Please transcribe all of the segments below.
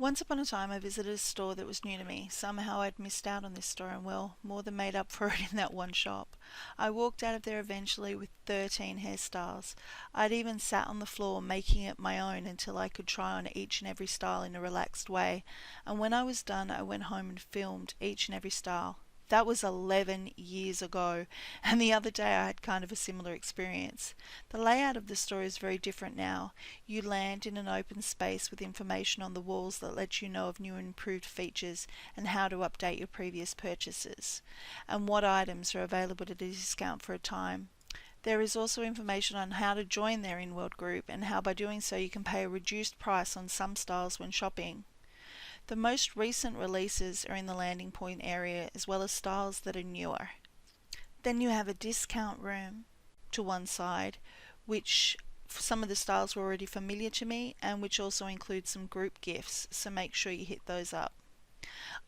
Once upon a time I visited a store that was new to me. Somehow I'd missed out on this store and well, more than made up for it in that one shop. I walked out of there eventually with 13 hairstyles. I'd even sat on the floor making it my own until I could try on each and every style in a relaxed way. And when I was done, I went home and filmed each and every style. That was 11 years ago, and the other day I had kind of a similar experience. The layout of the store is very different now. You land in an open space with information on the walls that lets you know of new and improved features and how to update your previous purchases, and what items are available at a discount for a time. There is also information on how to join their in-world group and how by doing so you can pay a reduced price on some styles when shopping. The most recent releases are in the landing point area as well as styles that are newer. Then you have a discount room to one side, which some of the styles were already familiar to me and which also includes some group gifts, so make sure you hit those up.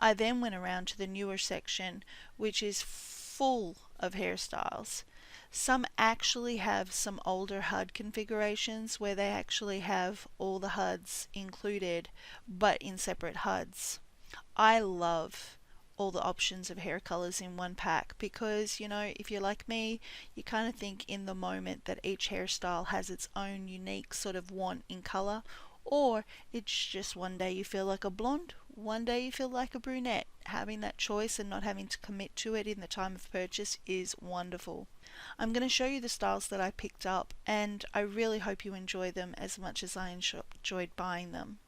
I then went around to the newer section, which is full of hairstyles. Some actually have some older HUD configurations where they actually have all the HUDs included but in separate HUDs. I love all the options of hair colors in one pack because, if you're like me, you kind of think in the moment that each hairstyle has its own unique sort of want in color, or it's just one day you feel like a blonde, one day you feel like a brunette. Having that choice and not having to commit to it in the time of purchase is wonderful. I'm going to show you the styles that I picked up, and I really hope you enjoy them as much as I enjoyed buying them.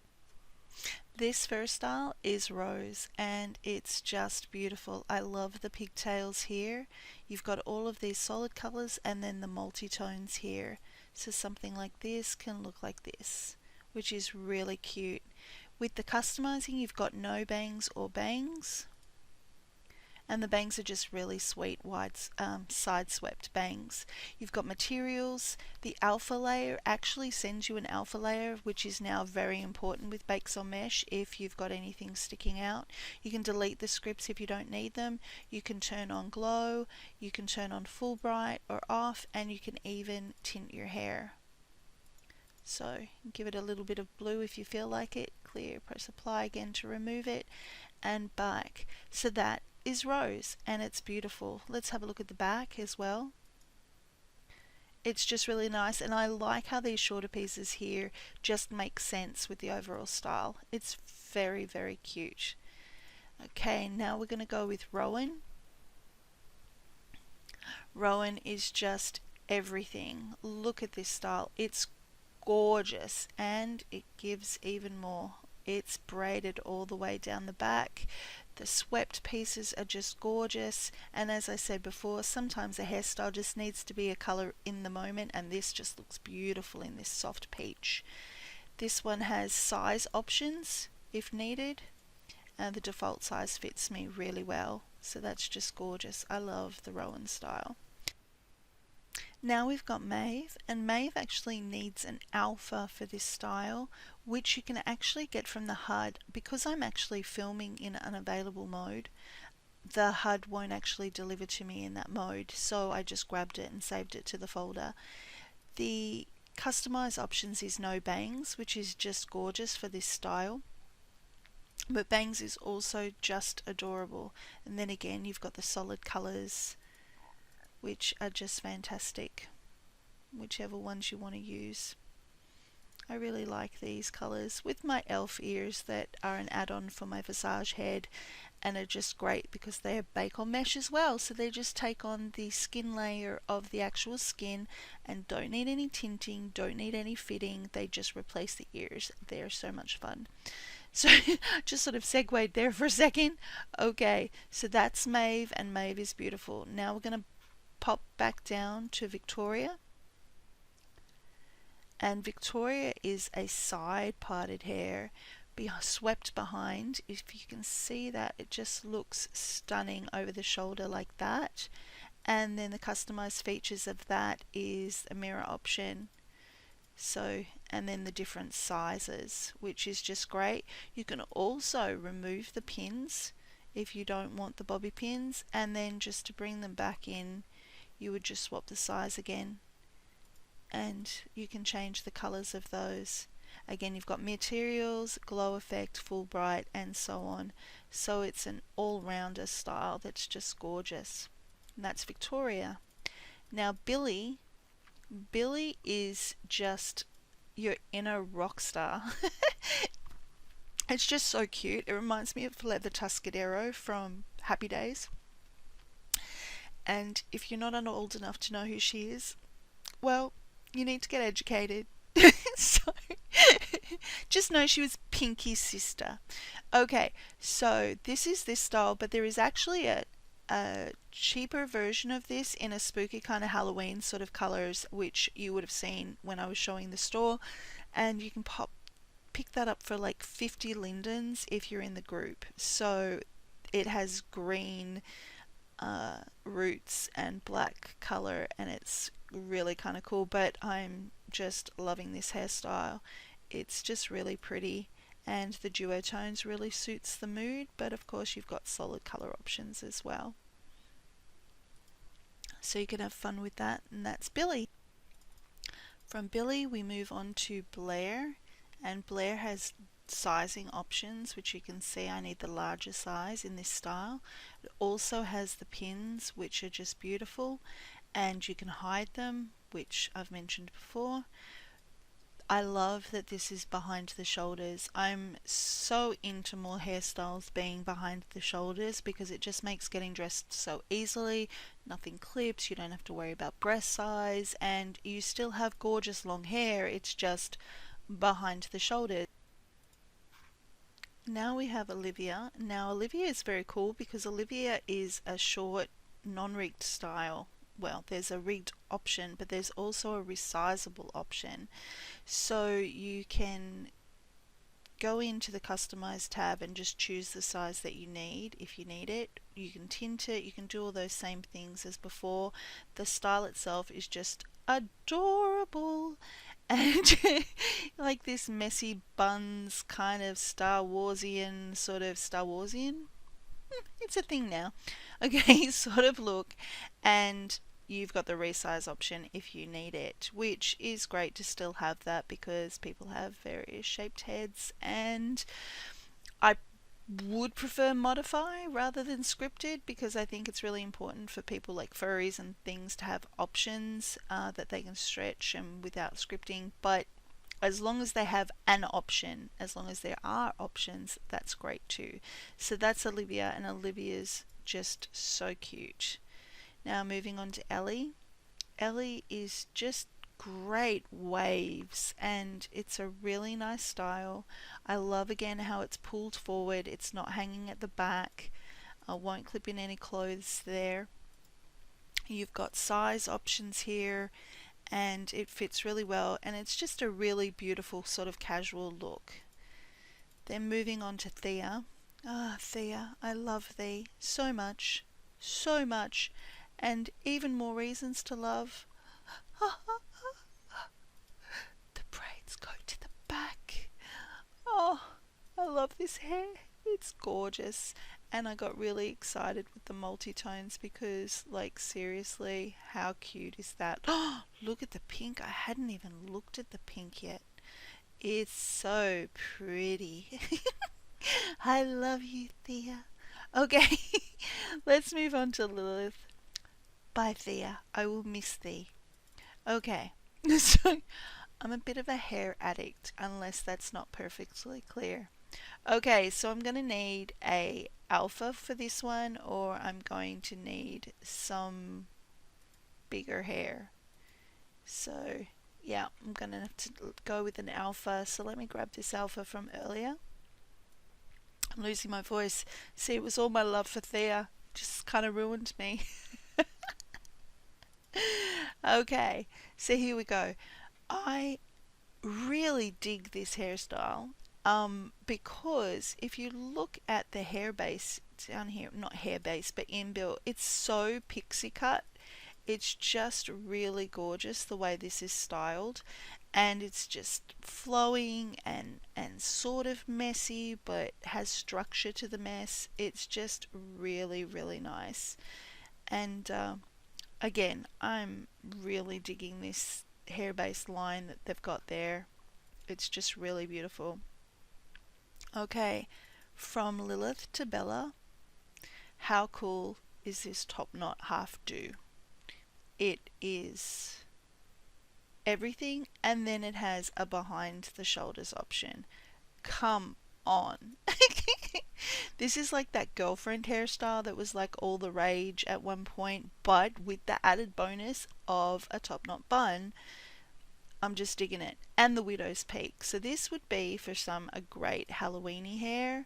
This first style is Rose, and it's just beautiful. I love the pigtails here. You've got all of these solid colors and then the multi-tones here. So something like this can look like this, which is really cute. With the customizing, you've got no bangs or bangs, and the bangs are just really sweet wide side swept bangs. You've got materials. The alpha layer actually sends you an alpha layer, which is now very important with bakes on mesh if you've got anything sticking out. You can delete the scripts if you don't need them. You can turn on glow, you can turn on full bright or off, and you can even tint your hair. So give it a little bit of blue if you feel like it. Clear, press apply again to remove it, and back. So that is Rose, and it's beautiful. Let's have a look at the back as well. It's just really nice, and I like how these shorter pieces here just make sense with the overall style. It's very, very cute. Okay, now we're going to go with Rowan. Rowan is just everything. Look at this style. It's gorgeous, and it gives even more. It's braided all the way down the back. The swept pieces are just gorgeous, and as I said before, sometimes a hairstyle just needs to be a color in the moment, and this just looks beautiful in this soft peach. This one has size options if needed, and the default size fits me really well, so that's just gorgeous. I love the Rowan style. Now we've got Maeve, and Maeve actually needs an alpha for this style, which you can actually get from the HUD. Because I'm actually filming in unavailable mode, the HUD won't actually deliver to me in that mode, so I just grabbed it and saved it to the folder. The customize options is no bangs, which is just gorgeous for this style. But bangs is also just adorable. And then again, you've got the solid colors, which are just fantastic, whichever ones you want to use. I really like these colours with my elf ears that are an add-on for my Visage head, and are just great because they are bake on mesh as well, so they just take on the skin layer of the actual skin and don't need any tinting, don't need any fitting. They just replace the ears. They're so much fun. So just sort of segued there for a second. Okay, so that's Maeve, and Maeve is beautiful. Now we're going to pop back down to Victoria, and Victoria is a side parted hair swept behind. If you can see that, it just looks stunning over the shoulder like that. And then the customized features of that is a mirror option, so, and then the different sizes, which is just great. You can also remove the pins if you don't want the bobby pins, and then just to bring them back in, you would just swap the size again, and you can change the colors of those. Again, you've got materials, glow effect, full bright, and so on. So it's an all-rounder style that's just gorgeous. And that's Victoria. Now Billy is just your inner rock star. It's just so cute. It reminds me of Leather Tuscadero from Happy Days. And if you're not old enough to know who she is, well, you need to get educated. So, just know she was Pinky's sister. Okay, so this is this style, but there is actually a cheaper version of this in a spooky kind of Halloween sort of colors, which you would have seen when I was showing the store, and you can pick that up for like 50 lindens if you're in the group. So it has green roots and black color, and it's really kind of cool. But I'm just loving this hairstyle. It's just really pretty, and the duotones really suits the mood, but of course you've got solid color options as well, so you can have fun with that. And that's Billy. From Billy we move on to Blair, and Blair has sizing options, which you can see I need the larger size in this style. It also has the pins, which are just beautiful, and you can hide them, which I've mentioned before. I love that this is behind the shoulders. I'm so into more hairstyles being behind the shoulders because it just makes getting dressed so easily. Nothing clips, you don't have to worry about breast size, and you still have gorgeous long hair. It's just behind the shoulders. Now we have Olivia. Now Olivia is very cool because Olivia is a short, non-rigged style. Well, there's a rigged option, but there's also a resizable option. So you can go into the customize tab and just choose the size that you need if you need it. You can tint it, you can do all those same things as before. The style itself is just adorable, and like this messy buns kind of Star Warsian, sort of Star Warsian, it's a thing now, okay, sort of look. And you've got the resize option if you need it, which is great to still have that because people have various shaped heads, and I would prefer modify rather than scripted because I think it's really important for people like furries and things to have options that they can stretch and without scripting. But as long as they have an option, as long as there are options, that's great too. So that's Olivia, and Olivia's just so cute. Now moving on to Ellie. Ellie is just great waves, and it's a really nice style. I love again how it's pulled forward, it's not hanging at the back. I won't clip in any clothes there. You've got size options here, and it fits really well, and it's just a really beautiful sort of casual look. Then moving on to Thea. Thea, I love thee so much, so much, and even more reasons to love. The braids go to the back. Oh, I love this hair. It's gorgeous. And I got really excited with the multi-tones because, like, seriously, how cute is that? Oh, look at the pink. I hadn't even looked at the pink yet. It's so pretty. I love you, Thea. Okay, let's move on to Lilith. Bye, Thea. I will miss thee. Okay, so I'm a bit of a hair addict, unless that's not perfectly clear. Okay, so I'm going to need a alpha for this one, or I'm going to need some bigger hair. So yeah, I'm going to have to go with an alpha. So let me grab this alpha from earlier. I'm losing my voice. See, it was all my love for Thea. Just kind of ruined me. Okay, so here we go. I really dig this hairstyle because if you look at the hair base down here, not hair base but inbuilt, it's so pixie cut. It's just really gorgeous the way this is styled, and it's just flowing and sort of messy but has structure to the mess. It's just really, really nice. And again, I'm really digging this hair base line that they've got there. It's just really beautiful. Okay, from Lilith to Bella, how cool is this top knot half do? It is everything, and then it has a behind the shoulders option. Come on. This is like that girlfriend hairstyle that was like all the rage at one point, but with the added bonus of a top knot bun. I'm just digging it. And the widow's peak. So this would be for some a great Halloweeny hair.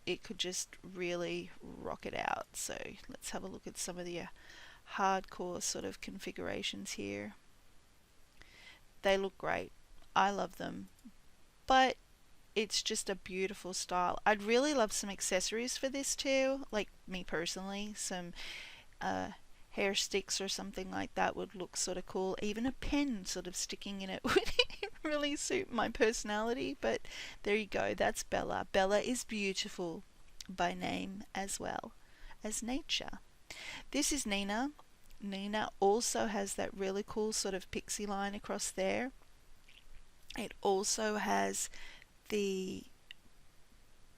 It could just really rock it out. So let's have a look at some of the hardcore sort of configurations here. They look great. I love them. But it's just a beautiful style. I'd really love some accessories for this too. Like me personally, some hair sticks or something like that would look sort of cool. Even a pen sort of sticking in it would really suit my personality. But there you go. That's Bella. Bella is beautiful by name as well as nature. This is Nina. Nina also has that really cool sort of pixie line across there. It also has the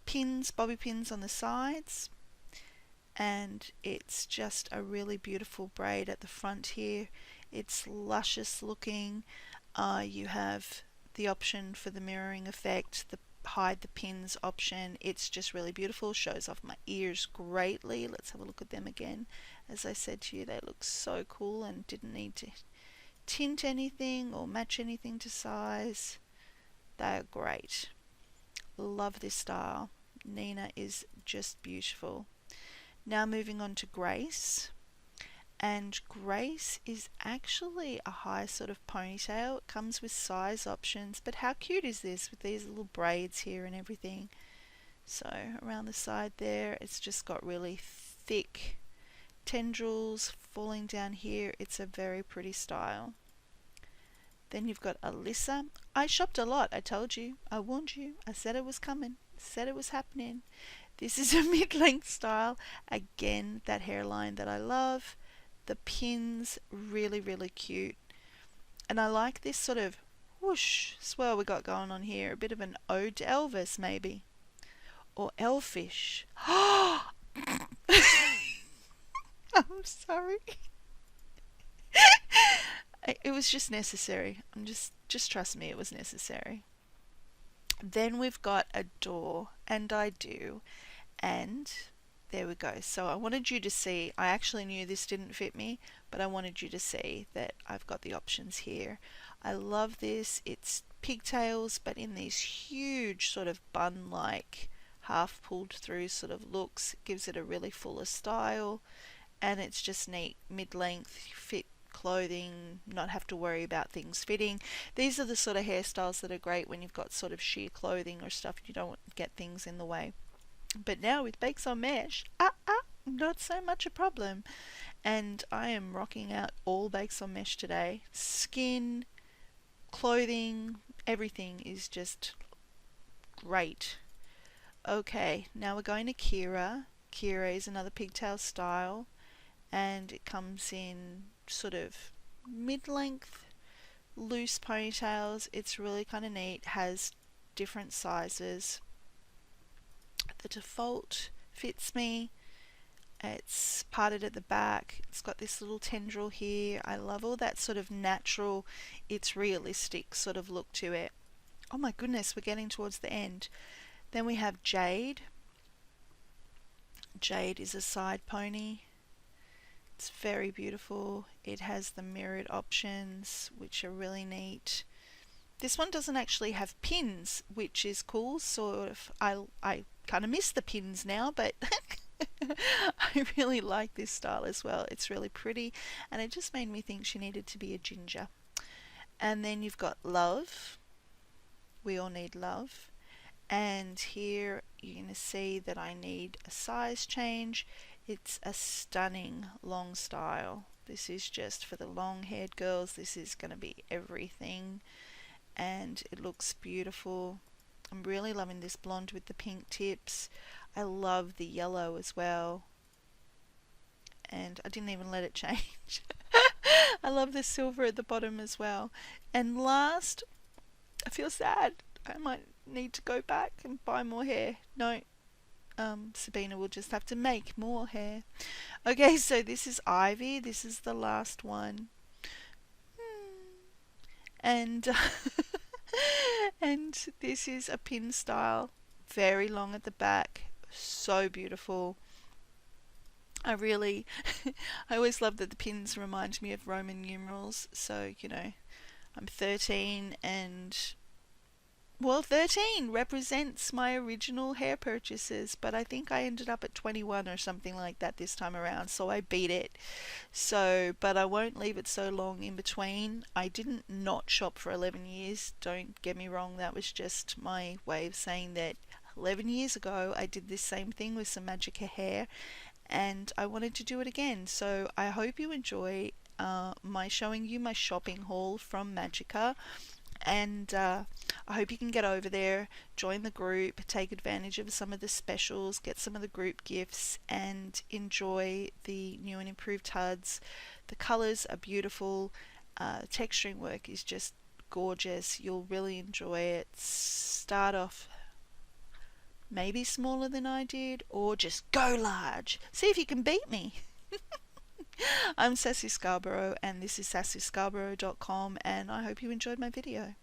pins, bobby pins on the sides, and it's just a really beautiful braid at the front here. It's luscious looking. You have the option for the mirroring effect, the hide the pins option. It's just really beautiful. Shows off my ears greatly. Let's have a look at them again. As I said to you, they look so cool and didn't need to tint anything or match anything to size. They're great. Love this style. Nina is just beautiful. Now moving on to Grace. And Grace is actually a high sort of ponytail. It comes with size options, but how cute is this with these little braids here and everything? So around the side there, it's just got really thick tendrils falling down here. It's a very pretty style. Then you've got Alyssa. I shopped a lot. I told you. I warned you. I said it was coming. Said it was happening. This is a mid-length style. Again, that hairline that I love. The pins, really, really cute. And I like this sort of whoosh swirl we got going on here. A bit of an ode to Elvis, maybe. Or Elfish. I'm sorry. It was just necessary. Just trust me, it was necessary. Then we've got Adore, and I Do, and there we go. So I wanted you to see, I actually knew this didn't fit me, but I wanted you to see that I've got the options here. I love this. It's pigtails, but in these huge sort of bun-like, half pulled through sort of looks. It gives it a really fuller style, and it's just neat, mid-length, fit clothing, not have to worry about things fitting. These are the sort of hairstyles that are great when you've got sort of sheer clothing or stuff. You don't want to get things in the way. But now with Bakes on Mesh, not so much a problem. And I am rocking out all Bakes on Mesh today. Skin, clothing, everything is just great. Okay, now we're going to Kira. Kira is another pigtail style, and it comes in sort of mid-length loose ponytails. It's really kind of neat. Has different sizes. The default fits me. It's parted at the back. It's got this little tendril here. I love all that sort of natural, it's realistic sort of look to it. Oh my goodness, we're getting towards the end. Then we have Jade. Jade is a side pony. It's very beautiful. It has the mirrored options, which are really neat. This one doesn't actually have pins, which is cool. Sort of, I kind of miss the pins now, but I really like this style as well. It's really pretty, and it just made me think she needed to be a ginger. And then you've got Love. We all need love. And here you're going to see that I need a size change. It's a stunning long style. This is just for the long-haired girls. This is going to be everything, and it looks beautiful. I'm really loving this blonde with the pink tips. I love the yellow as well, and I didn't even let it change. I love the silver at the bottom as well. And last, I feel sad. I might need to go back and buy more hair. No, Sabina will just have to make more hair. Okay, so this is Ivy. This is the last one. And and this is a pin style, very long at the back, so beautiful. I really, I always love that the pins remind me of Roman numerals. So, I'm 13 and, well, 13 represents my original hair purchases, but I think I ended up at 21 or something like that this time around, so I beat it. So, but I won't leave it so long in between. I didn't not shop for 11 years, don't get me wrong, that was just my way of saying that 11 years ago I did this same thing with some Magika hair and I wanted to do it again. So I hope you enjoy my showing you my shopping haul from Magika. And I hope you can get over there, join the group, take advantage of some of the specials, get some of the group gifts, and enjoy the new and improved HUDs. The colours are beautiful. Texturing work is just gorgeous. You'll really enjoy it. Start off maybe smaller than I did, or just go large. See if you can beat me. I'm Sasy Scarborough, and this is sasyscarborough.com, and I hope you enjoyed my video.